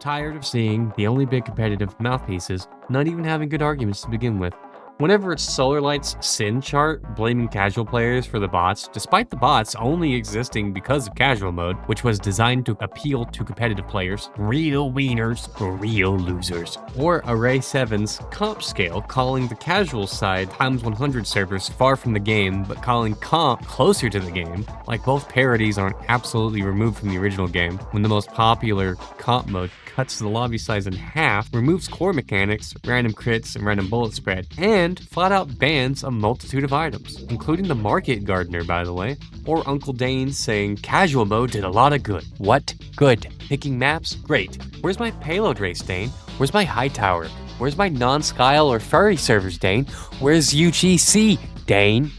tired of seeing the only big competitive mouthpieces not even having good arguments to begin with. Whenever it's Solarlight's sin chart blaming casual players for the bots, despite the bots only existing because of casual mode, which was designed to appeal to competitive players, real wieners for real losers. Or Array7's comp scale calling the casual side times 100 servers far from the game, but calling comp closer to the game, like both parodies aren't absolutely removed from the original game, when the most popular comp mode cuts the lobby size in half, removes core mechanics, random crits, and random bullet spread, and flat out bans a multitude of items, including the Market Gardener, by the way, or Uncle Dane saying casual mode did a lot of good. What? Good. Picking maps? Great. Where's my payload race, Dane? Where's my high tower? Where's my non-Skyle or furry servers, Dane? Where's UGC, Dane?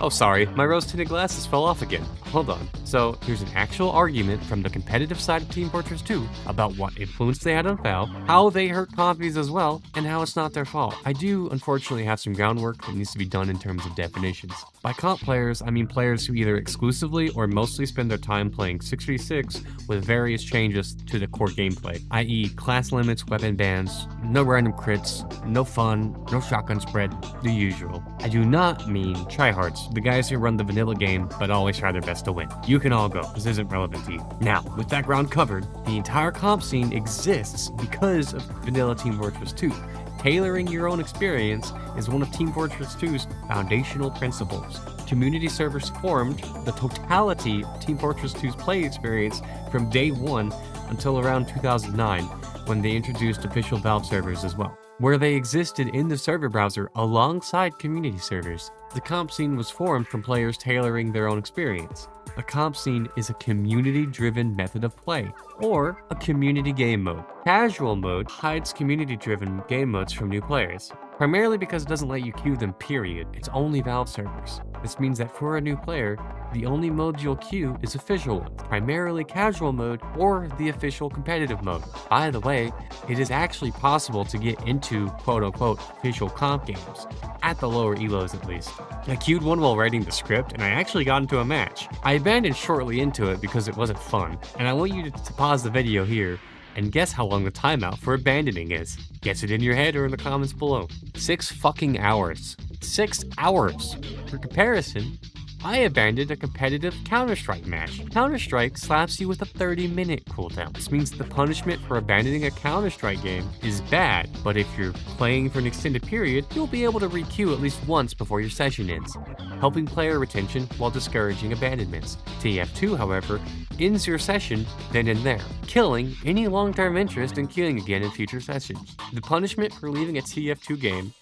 Oh, sorry, my rose-tinted glasses fell off again. Hold on. So, here's an actual argument from the competitive side of Team Fortress 2 about what influence they had on Val, how they hurt compies as well, and how it's not their fault. I do, unfortunately, have some groundwork that needs to be done in terms of definitions. By comp players, I mean players who either exclusively or mostly spend their time playing 6v6 with various changes to the core gameplay, i.e. class limits, weapon bans, no random crits, no fun, no shotgun spread, the usual. I do not mean tryhards, the guys who run the vanilla game but always try their best to win. You can all go, this isn't relevant to you. Now, with that ground covered, the entire comp scene exists because of vanilla Team Fortress 2. Tailoring your own experience is one of Team Fortress 2's foundational principles. Community servers formed the totality of Team Fortress 2's play experience from day one until around 2009, when they introduced official Valve servers as well, where they existed in the server browser alongside community servers. The comp scene was formed from players tailoring their own experience. A comp scene is a community-driven method of play, or a community game mode. Casual mode hides community-driven game modes from new players, primarily because it doesn't let you queue them, period. It's only Valve servers. This means that for a new player, the only mode you'll queue is official ones, primarily casual mode or the official competitive mode. By the way, it is actually possible to get into quote-unquote official comp games, at the lower elos at least. I queued one while writing the script, and I actually got into a match. I abandoned shortly into it because it wasn't fun, and I want you to pause the video here and guess how long the timeout for abandoning is. Guess it in your head or in the comments below. 6 fucking hours. 6 hours. For comparison, I abandoned a competitive Counter-Strike match. Counter-Strike slaps you with a 30-minute cooldown. This means the punishment for abandoning a Counter-Strike game is bad, but if you're playing for an extended period, you'll be able to re-queue at least once before your session ends, helping player retention while discouraging abandonments. TF2, however, ends your session then and there, killing any long-term interest in queuing again in future sessions. The punishment for leaving a TF2 game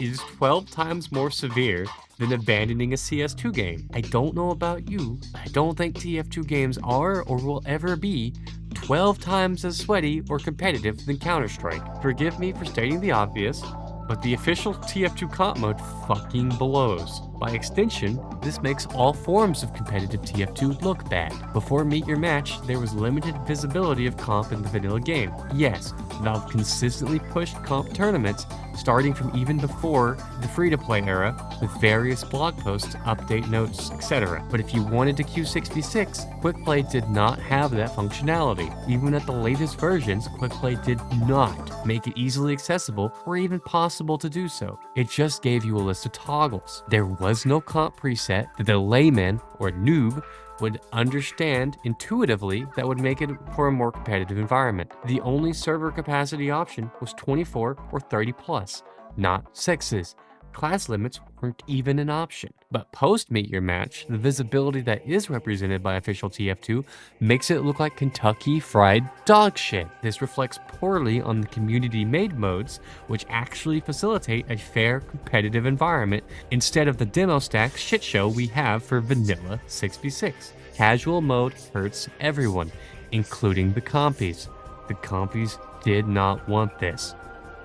is 12 times more severe than abandoning a CS2 game. I don't know about you, but I don't think TF2 games are or will ever be 12 times as sweaty or competitive than Counter-Strike. Forgive me for stating the obvious, but the official TF2 comp mode fucking blows. By extension, this makes all forms of competitive TF2 look bad. Before Meet Your Match, there was limited visibility of comp in the vanilla game. Yes, Valve consistently pushed comp tournaments, starting from even before the free-to-play era, with various blog posts, update notes, etc. But if you wanted to queue 6v6, Quick Play did not have that functionality. Even at the latest versions, Quick Play did not make it easily accessible or even possible to do so. It just gave you a list of toggles. There was no comp preset that the layman or noob would understand intuitively that would make it for a more competitive environment. The only server capacity option was 24 or 30 plus, not 6s. Class limits weren't even an option. But post Meet Your Match, the visibility that is represented by official TF2 makes it look like Kentucky Fried dog shit. This reflects poorly on the community-made modes, which actually facilitate a fair competitive environment instead of the demo stack shit show we have for vanilla 6v6. Casual mode hurts everyone, including the compies. The compies did not want this.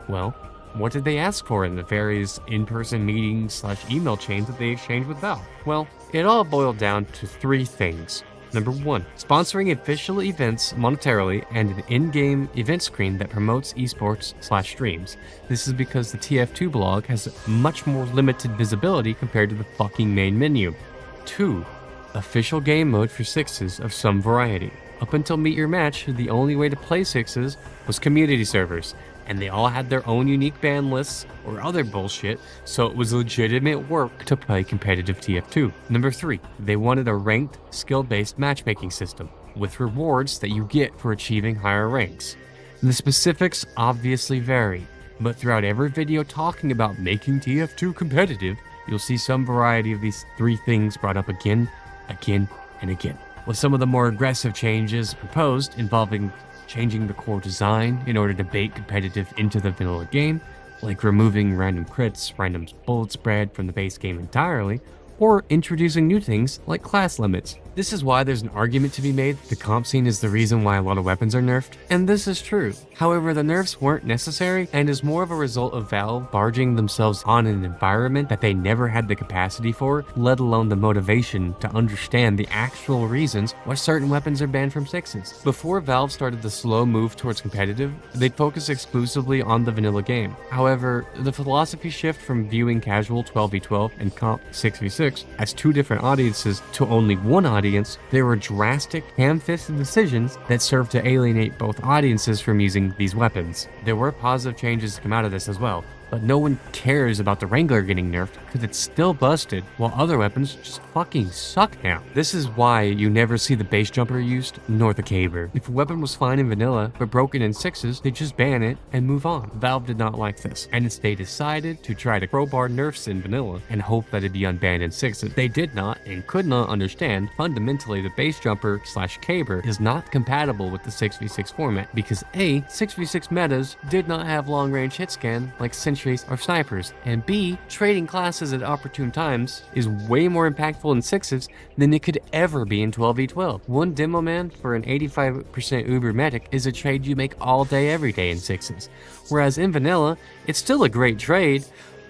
Well, what did they ask for in the various in-person meetings / email chains that they exchanged with Valve? Well, it all boiled down to 3 things. Number 1, sponsoring official events monetarily and an in-game event screen that promotes esports / streams. This is because the TF2 blog has much more limited visibility compared to the fucking main menu. 2, official game mode for 6s of some variety. Up until Meet Your Match, the only way to play sixes was community servers, and they all had their own unique ban lists or other bullshit, so it was legitimate work to play competitive TF2. Number 3, they wanted a ranked, skill-based matchmaking system, with rewards that you get for achieving higher ranks. The specifics obviously vary, but throughout every video talking about making TF2 competitive, you'll see some variety of these 3 things brought up again, and again. With some of the more aggressive changes proposed involving changing the core design in order to bait competitive into the vanilla game, like removing random crits, random bullet spread from the base game entirely, or introducing new things like class limits. This is why there's an argument to be made the comp scene is the reason why a lot of weapons are nerfed, and this is true. However, the nerfs weren't necessary and is more of a result of Valve barging themselves on an environment that they never had the capacity for, let alone the motivation to understand the actual reasons why certain weapons are banned from sixes. Before Valve started the slow move towards competitive, they'd focus exclusively on the vanilla game. However, the philosophy shift from viewing casual 12v12 and comp 6v6 as 2 different audiences to only one audience, there were drastic, ham-fisted decisions that served to alienate both audiences from using these weapons. There were positive changes to come out of this as well, but no one cares about the Wrangler getting nerfed because it's still busted, while other weapons just fucking suck now. This is why you never see the base jumper used, nor the caber. If a weapon was fine in vanilla, but broken in sixes, they just ban it and move on. Valve did not like this, and instead they decided to try to crowbar nerfs in vanilla and hope that it'd be unbanned in sixes. They did not and could not understand fundamentally the base jumper / caber is not compatible with the 6v6 format because A, 6v6 metas did not have long range hit scan like sentries or snipers, and B, trading classes at opportune times is way more impactful in sixes than it could ever be in 12v12. One demo man for an 85% uber medic is a trade you make all day every day in sixes, whereas in vanilla it's still a great trade,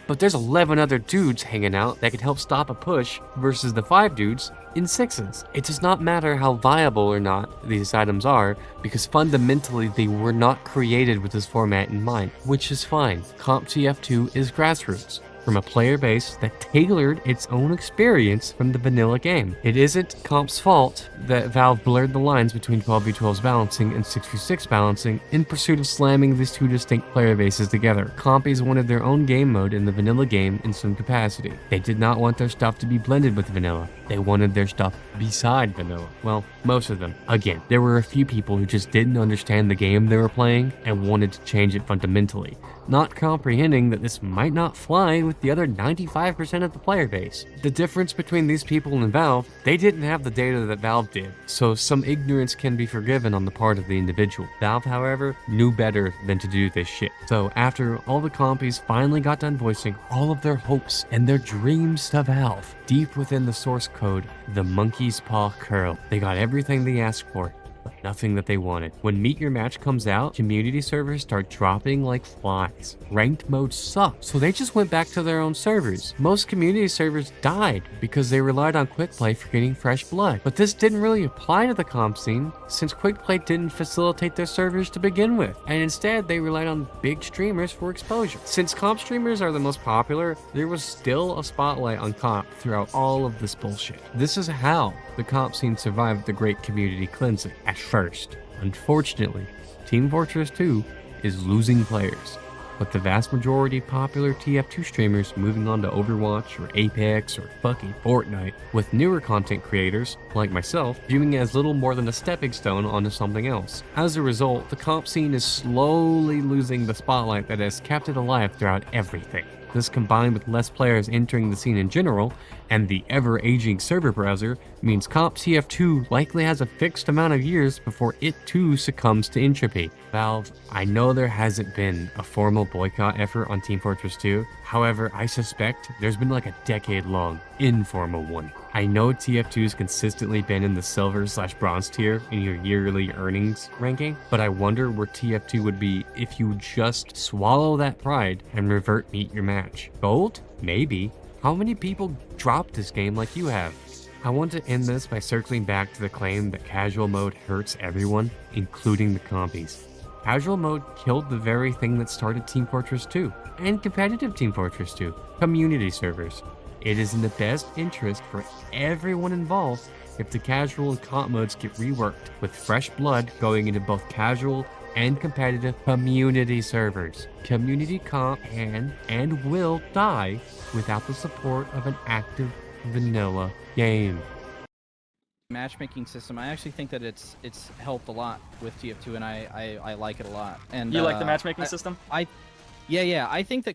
but there's 11 other dudes hanging out that could help stop a push versus the 5 dudes in sixes. It does not matter how viable or not these items are, because fundamentally they were not created with this format in mind, which is fine. Comp TF2 is grassroots, from a player base that tailored its own experience from the vanilla game. It isn't Comp's fault that Valve blurred the lines between 12v12's balancing and 6v6 balancing in pursuit of slamming these 2 distinct player bases together. Compies wanted their own game mode in the vanilla game in some capacity. They did not want their stuff to be blended with vanilla. They wanted their stuff beside vanilla. Well, most of them. Again, there were a few people who just didn't understand the game they were playing and wanted to change it fundamentally, not comprehending that this might not fly with the other 95% of the player base. The difference between these people and Valve, they didn't have the data that Valve did, so some ignorance can be forgiven on the part of the individual. Valve, however, knew better than to do this shit. So after all the compies finally got done voicing all of their hopes and their dreams to Valve, deep within the source code, the monkey's paw curl, they got everything they asked for, but nothing that they wanted. When Meet Your Match comes out, community servers start dropping like flies. Ranked mode sucked, so they just went back to their own servers. Most community servers died because they relied on quick play for getting fresh blood. But this didn't really apply to the comp scene, since quick play didn't facilitate their servers to begin with, and instead they relied on big streamers for exposure. Since comp streamers are the most popular, there was still a spotlight on comp throughout all of this bullshit. This is how the comp scene survived the great community cleansing. At first, unfortunately, Team Fortress 2 is losing players, with the vast majority of popular TF2 streamers moving on to Overwatch or Apex or fucking Fortnite, with newer content creators, like myself, viewing it as little more than a stepping stone onto something else. As a result, the comp scene is slowly losing the spotlight that has kept it alive throughout everything. This, combined with less players entering the scene in general, and the ever-aging server browser, means Comp TF2 likely has a fixed amount of years before it too succumbs to entropy. Valve, I know there hasn't been a formal boycott effort on Team Fortress 2, however, I suspect there's been like a decade-long informal one. I know TF2's consistently been in the silver/bronze tier in your yearly earnings ranking, but I wonder where TF2 would be if you just swallow that pride and revert Meet Your Match. Gold? Maybe. How many people dropped this game like you have? I want to end this by circling back to the claim that casual mode hurts everyone, including the compies. Casual mode killed the very thing that started Team Fortress 2, and competitive Team Fortress 2, community servers. It is in the best interest for everyone involved if the casual and comp modes get reworked, with fresh blood going into both casual and competitive community servers. Community comp can and will die without the support of an active vanilla game. Matchmaking system, I actually think that it's helped a lot with TF2, and I like it a lot. And You like the matchmaking system? Yeah, I think that